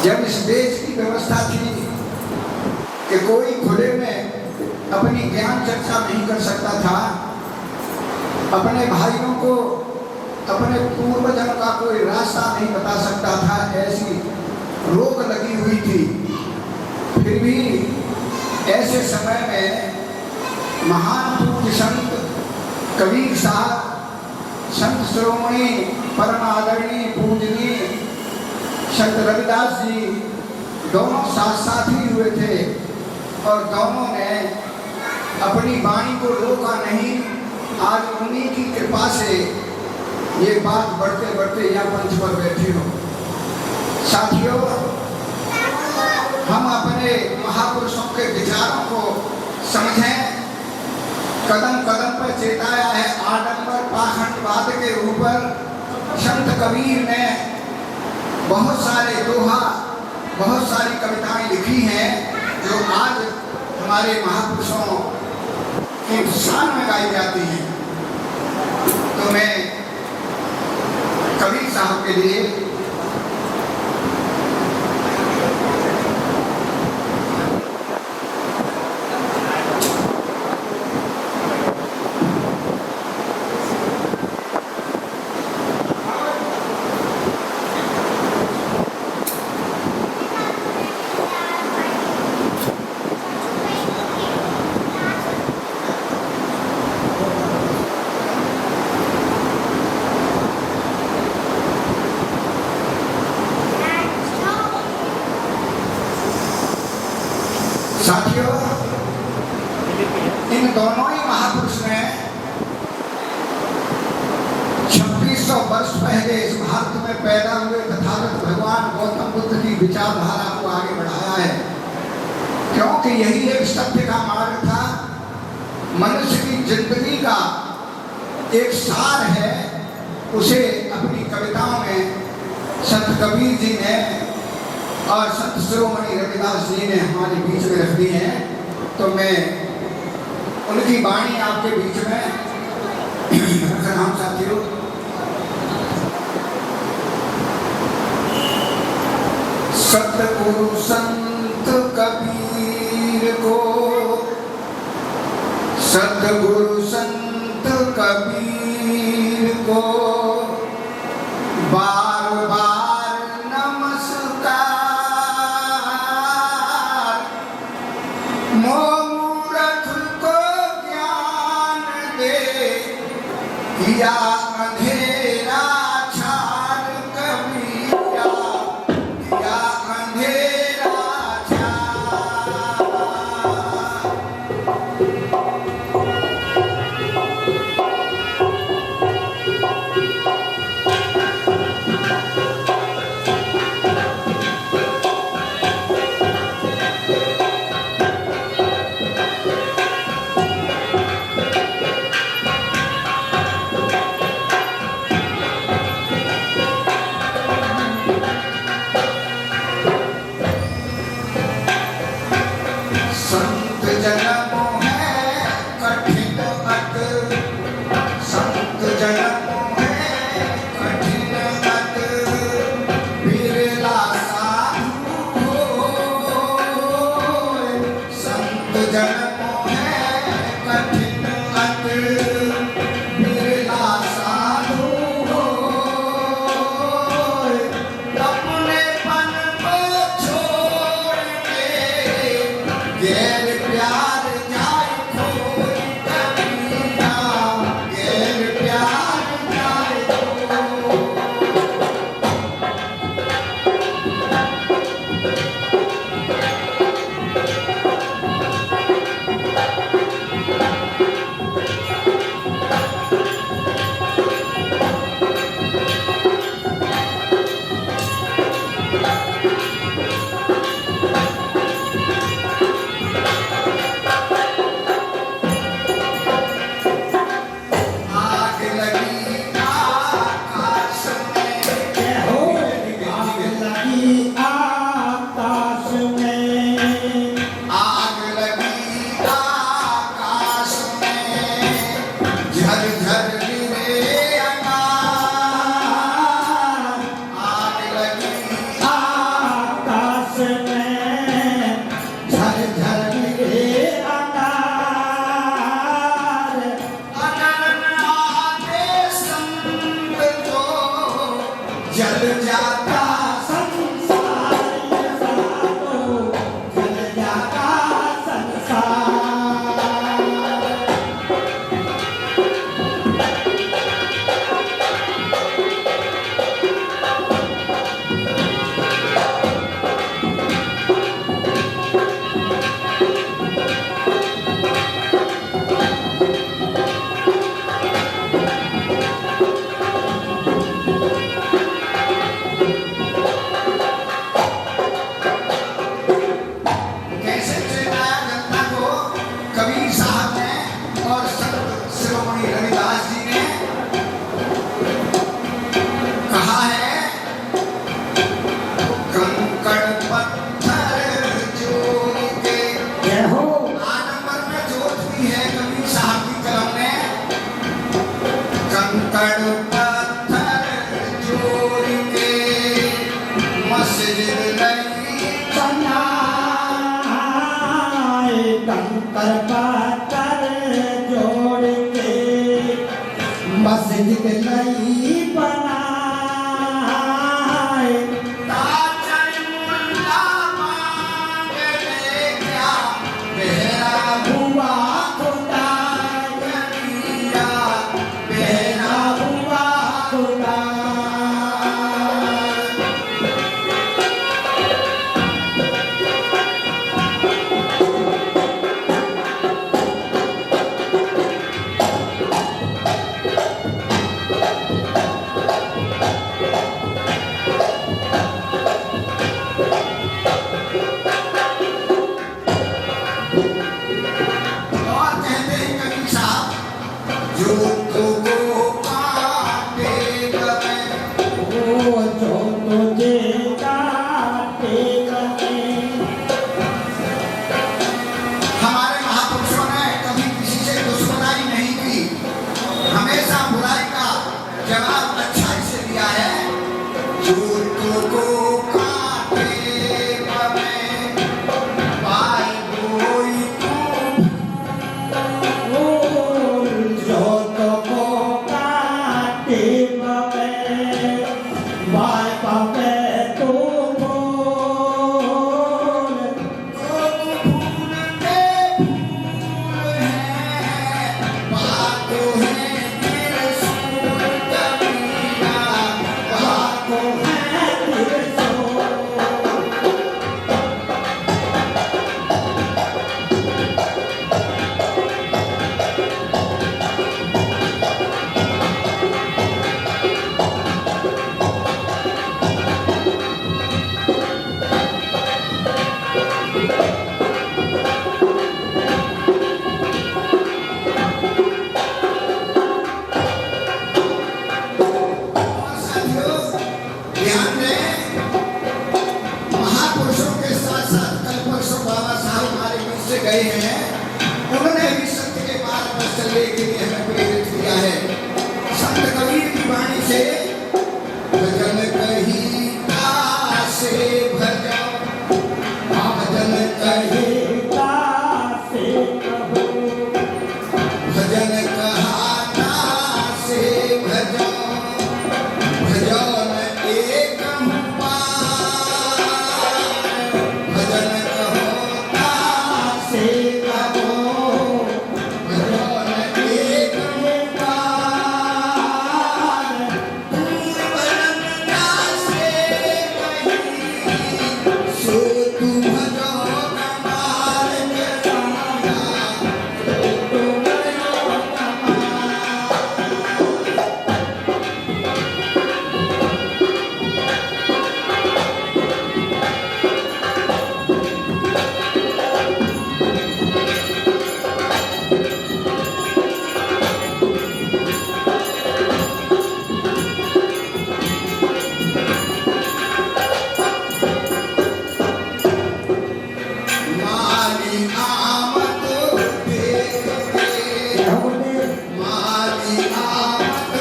जब इस देश की व्यवस्था थी कि कोई खुले में अपनी ज्ञान चर्चा नहीं कर सकता था, अपने भाइयों को अपने पूर्वजों का कोई रास्ता नहीं बता सकता था, ऐसी रोक लगी हुई थी। फिर भी ऐसे समय में महान पूज्य संत कबीर साहब, संत शिरोमणि परम आदरणीय पूजनीय संत रविदास जी दोनों साथ साथ ही हुए थे और दोनों ने अपनी वाणी को रोका नहीं। आज उन्हीं की कृपा से ये बात बढ़ते बढ़ते यहाँ मंच पर बैठे हो। साथियों, हम अपने महापुरुषों के विचारों को समझें। कदम कदम पर चेताया है आडंबर पाखंडवाद के ऊपर संत कबीर ने बहुत सारे दोहा, बहुत सारी कविताएं लिखी हैं जो आज हमारे महापुरुषों की शान में गाई जाती हैं। तो मैं कबीर साहब के लिए साथियों, इन दोनों ही महापुरुष ने 2600 वर्ष पहले इस भारत में पैदा हुए तथागत भगवान गौतम बुद्ध की विचारधारा को आगे बढ़ाया है, क्योंकि यही एक सत्य का मार्ग था। मनुष्य की जिंदगी का एक सार है, उसे अपनी कविताओं में संत कबीर जी ने और संत शिरोमणि रविदास जी ने हमारे बीच में रख दी है। तो मैं उनकी वाणी आपके बीच में रख रहा हूं। साथियों, सतगुरु संत कबीर को, सतगुरु संत कबीर को बार बार नमस्कार। मूर्ख को ज्ञान दे किया अंधेरा छाड़, कबीरा किया अंधेरा छाड़। जाता संसार ये साधो जल जाता संसार। कैसे चेताया जनता को कबीर साहब ने और संत शिरोमणि रविदास जी ने कहा है, कंकड़ पत्थर जोड़ के। जय हो। आ नंबर में जोत दी है कबीर साहब की कलम ने, कंकड़ पत्थर जोड़ के मस्जिद नहीं बनाए कंकर पत्थर जोड़ के मस्जिद नहीं बनाए। ताजर मुल्ला मांगने क्या बेहरा हुआ खुदा कबीरा, बेरा हुआ खुदा। और कहते हैं कबीर साहब, जो को काटे गए ओ जो तुझे काटे गए। हमारे महापुरुषों ने कभी किसी से दुश्मनाई नहीं की, हमेशा बुराई का जवाब अच्छाई से दिया है। झूठों को काटे गए पाए कोई ओ जो तुझको काटे गए बाय पापे तू बोल। फूल के फूल हैं, बातों है त्रिशूल कबीरा, बातों है त्रिशूल। और साथियों ध्यान दें, महापुरुषों के साथ साथ कल परसों बाबा साहब हमारे बीच से गए हैं, उन्होंने भी सत्य के मार्ग पर चलने के लिए हमें प्रेरित किया है। संत कबीर की वाणी से भजन कही से भजो, भजन कही से कहो भजन कहा से भजो, भजो न एक भजन कहो से कहो भजो न एक सो तू भजो कमाल के साया, माली आमद देख के, माली आमद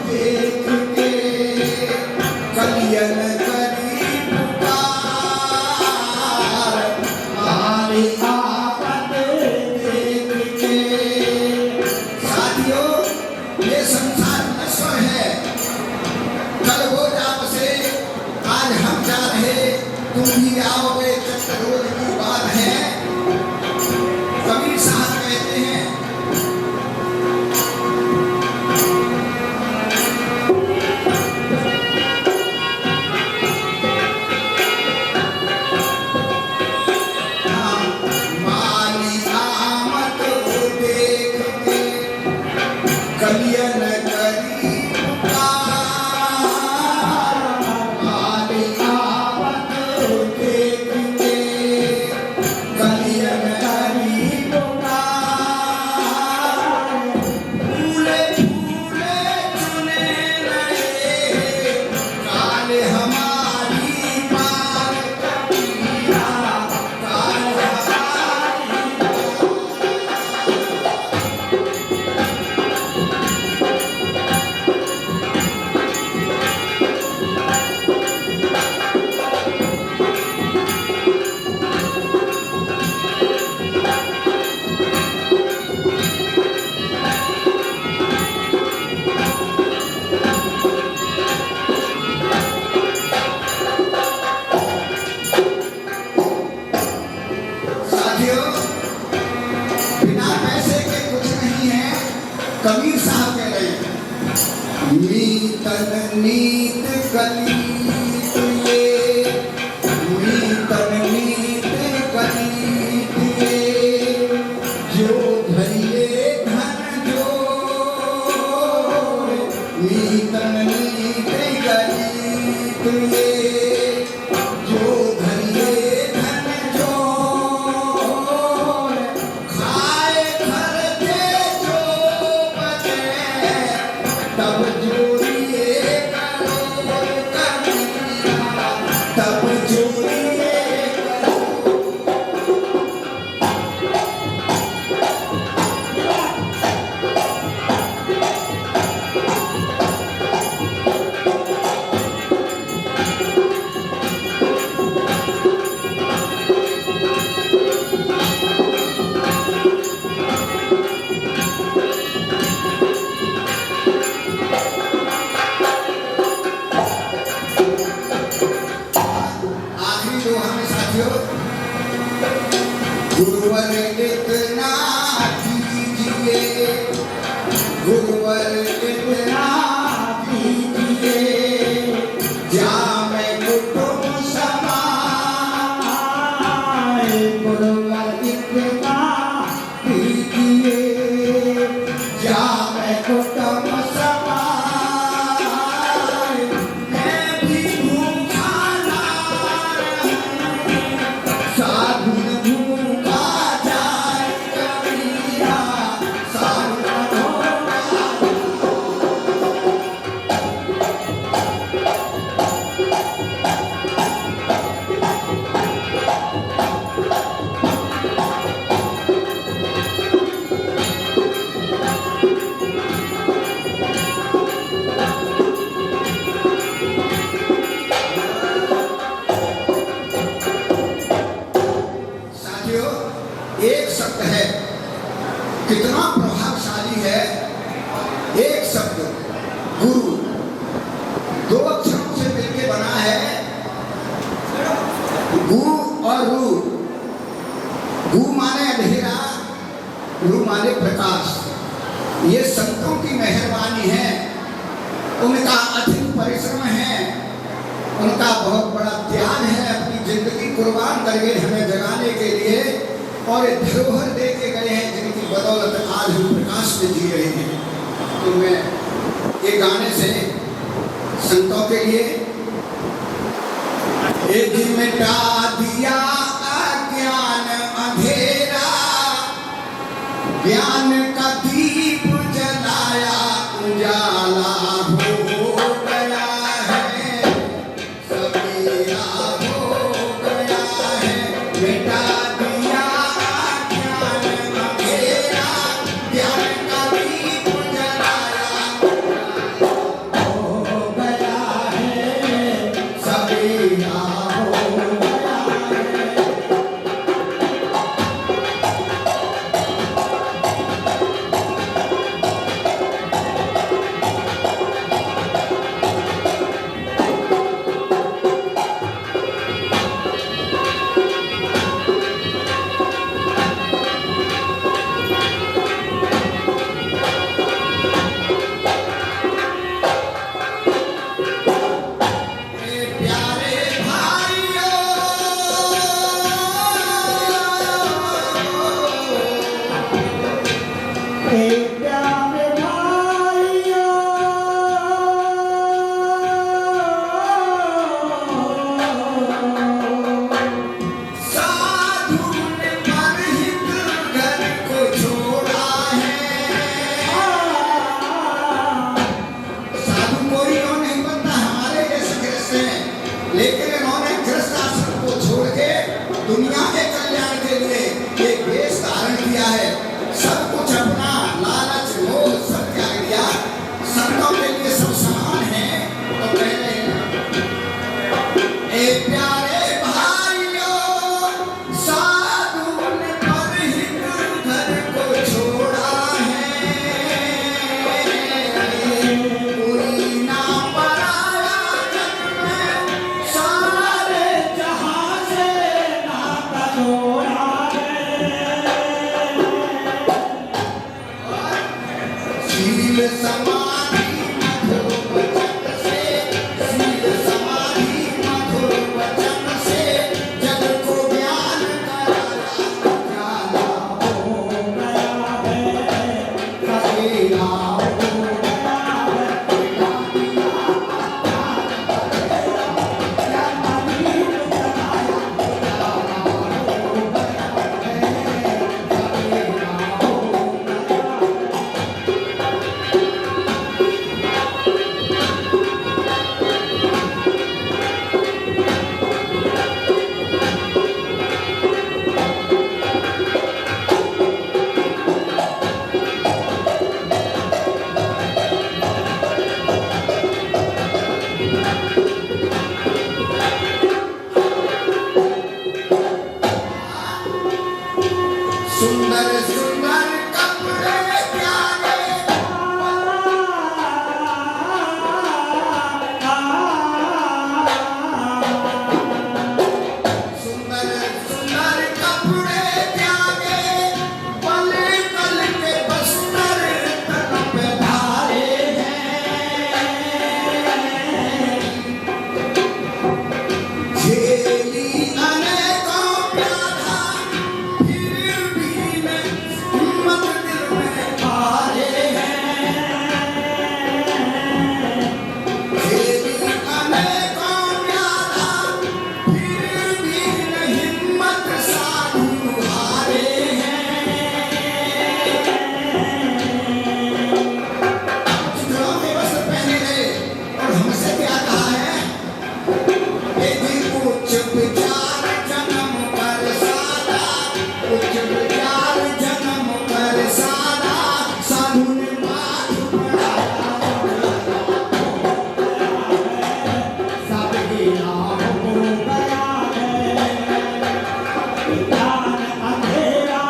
देख के, कलियन करी पुकार, माली आपत देख के। साथियों ये संसार नश्वर है, कल हो जा बसे भी आओगे चंद रोज की बात है। कबीर साहब कहते हैं माली आमद देख के कलियन करी पुकार। माली आमद देख के कलियन करी पुकार। फूले फूले चुने रहे काल हमारी पार कबीरा, काल हमारी साथियों, बिना पैसे के कुछ नहीं है। कबीर साहब कह रहे हैं नीतन नीत गलीत ये, नीतन नीत गलीत ये, जो धरिए धन जोर। नीतन नीत गलीत ये, जो धरिए धन जोर। खाए खर्चे जो बचे तब जोड़िए करोड़ कबीरा, तब जोड़िए करोड़। आखिरी जो हमें साथियों, गुरुवर इतना दीजिए, गुरुवर इतना दीजिए, जामे कुटुंब समाए। गुरुवर इतना दीजिए, जामे कुटुंब समाए। मैं भी भूखा ना रहूं, साधु भूखा जाए कबीरा, साधु भूखा। साथियों, एक शब्द है, कितना प्रभावशाली है। एक शब्द गुरु, दो अक्षरों से मिलकर बना है, गु और रू। गु माने अंधेरा, रू माने प्रकाश। ये संतों की मेहरबानी है, उनका अथक परिश्रम है, उनका बहुत बड़ा त्याग है। अपनी जिंदगी कुर्बान करके हमें जगाने के लिए और एक धरोहर दे के गए हैं, जिनकी बदौलत आज हम प्रकाश में जी रहे हैं। तो मैं एक गाने से संतों के लिए एक दिन मिटा दिया अज्ञान अंधेरा, ज्ञान का दीप जलाया उजाला हो गया है, सवेरा हो गया है। मिटा दिया अज्ञान अंधेरा, ज्ञान का दीप जलाया हो गया है, सवेरा हो गया है। लेकिन इन्होंने गृहस्थ आश्रम को छोड़ के दुनिया के कल्याण के लिए एक वेश धारण किया है। सब कुछ अपना लालच मोह सब त्याग दिया, सबों के लिए सब समान है। तो कह रहे हैं ए प्यारे भाइयों, साधु ने परहित घर को छोड़ा है, कोई ना पराया जग में सारे जहां से नाता जोड़ा है। शील समाधि मधुर वचन से, शील समाधि मधुर वचन से जग को ज्ञान कराया उजाला हो गया है सवेरा। सुंदर सुंदर कपड़े प्यारे, सुंदर सुंदर कपड़े प्यारे, पल पल के बस्तर तन पे धारे हैं। झेली अनेकों व्याधा, फिर भी न हिम्मत दिल में हारे हैं। झेली अनेकों व्याधा, फिर भी न हिम्मत साधु हारे हैं। चित्रों में वस्त्र पहने रहे और हमसे क्या कहा है? यदि उच्च विचार जन्म कर सादा, उच्च विचार जन्म कर सादा, साधु ने माथ बढ़ाया सबेरा हो गया है। ज्ञान अंधेरा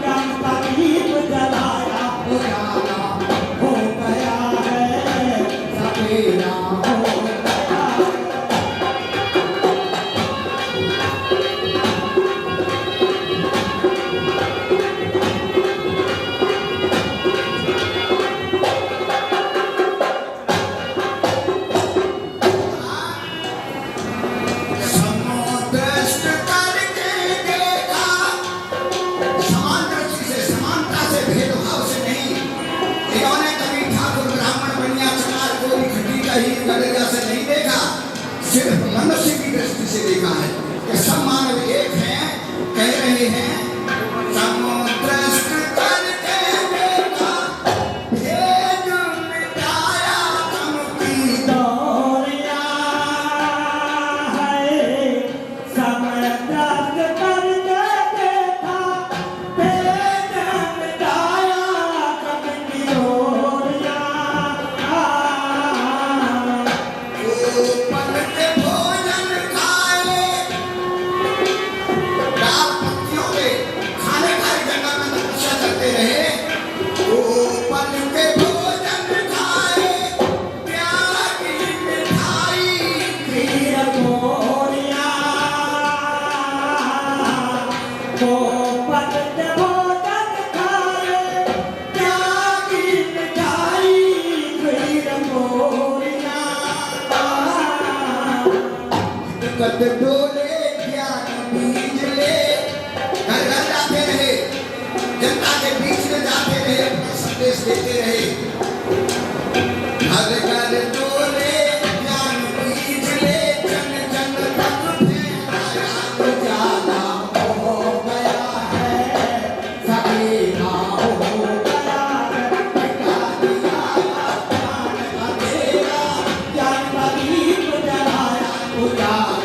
ज्ञान का दीप जलाया उजाला हो गया है सवेरा हो गया। समोदृष्ट करके देखा, समान दृष्टि से समानता से भेदभाव से नहीं। इन्होंने कभी ठाकुर ब्राह्मण बनिया चमार कोई खटी कही गलेगा से नहीं देखा, सिर्फ मनुष्य की दृष्टि से देखा है कि सब मानव एक हैं। कह रहे हैं समोदृष्ट करके देखा, भेद मिटाया तम की दौरिया है समय दर्द करके देखा, पेट मिटाया कब की दौरिया। पल के भोजन खाए, दाल पत्तियों के खाने खाए जंगल में तपस्या करते रहे। वो पल के भोजन खाए, प्यार की मिठाई वीर गोरिया को पत भोजन खाए, त्यागी मिठाई वीर गोरिया। कद डोले ज्ञान बीज ले, घर घर जाते रहे, जनता के बीच में जाते रहे, अपना संदेश देते रहे। घर घर डोले ज्ञान बीज ले, जन जन तक फैलाया उजाला हो गया है सवेरा हो गया है। मिटा दिया ज्ञान अंधेरा, ज्ञान का दीप जलाया उजाला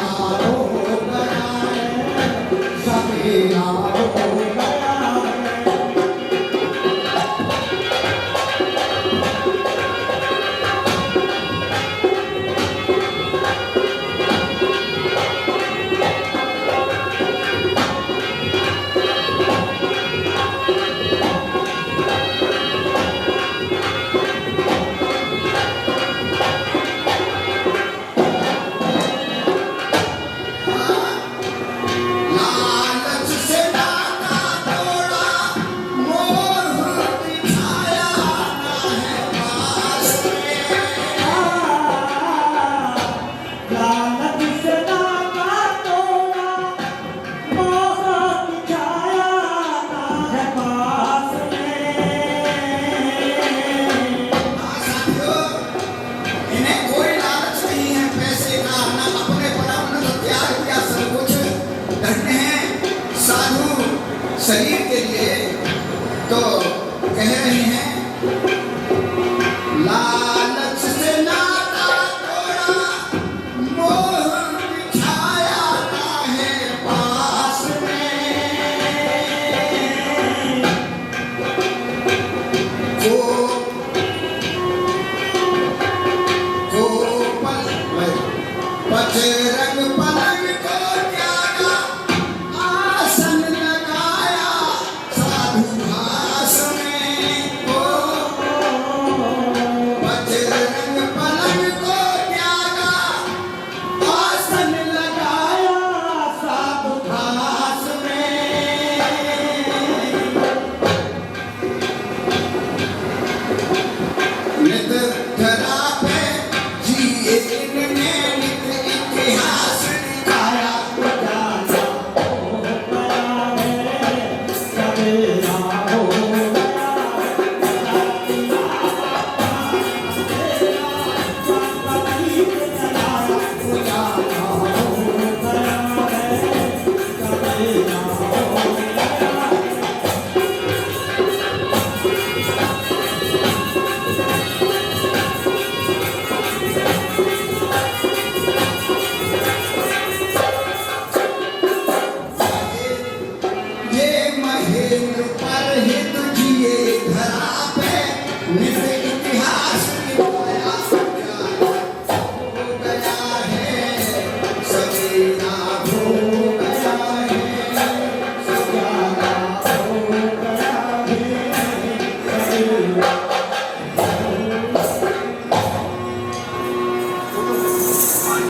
शरीर के लिए तो